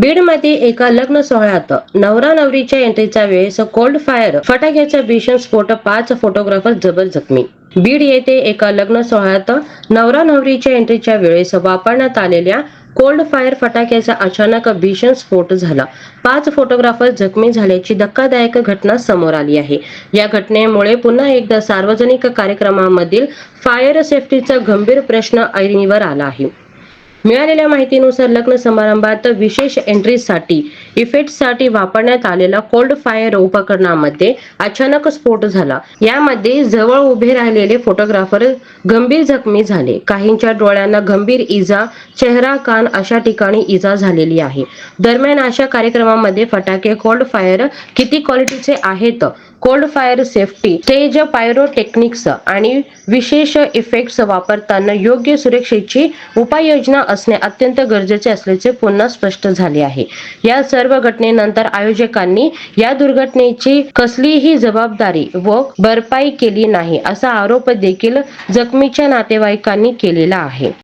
बीडमध्ये एका लग्न सोहळ्यात नवरा नवरीच्या एंट्रीच्या वेळेस कोल्ड फायर फटाक्याचा भीषण स्फोट, 5 फोटोग्राफर जबर जखमी. बीड येथे एका लग्न सोहळ्यात नवरा नवरीच्या एंट्रीच्या वेळेस वापरण्यात आलेल्या कोल्ड फायर फटाक्याचा अचानक भीषण स्फोट झाला. 5 फोटोग्राफर जखमी झाल्याची धक्कादायक घटना समोर आली आहे. या घटनेमुळे पुन्हा एकदा सार्वजनिक कार्यक्रमांमधील फायर सेफ्टीचा गंभीर प्रश्न ऐरणीवर आला आहे. मिळालेल्या माहितीनुसार लग्न समारंभात विशेष एंट्रीसाठी इफेक्टसाठी वापरण्यात आलेल्या कोल्ड फायर उपकरणामध्ये अचानक स्फोट झाला. यामध्ये जवळ उभे राहिलेले फोटोग्राफर गंभीर जखमी झाले. काहींच्या डोळ्यांना गंभीर इजा, चेहरा, कान अशा ठिकाणी इजा झालेली आहे. दरम्यान अशा कार्यक्रमामध्ये फटाके कोल्ड फायर किती क्वालिटीचे आहेत, cold fire safety, stage pyrotechnics आणि विशेष इफेक्ट्स वापरताना योग्य सुरक्षेची उपाययोजना असणे अत्यंत गरजेचे असल्याचे पुन्हा स्पष्ट झाले आहे. या सर्व घटनेनंतर आयोजकांनी या दुर्घटनेची कसलीही जबाबदारी व भरपाई केली नाही असा आरोप देखील जखमीच्या नातेवाईकांनी केलेला आहे.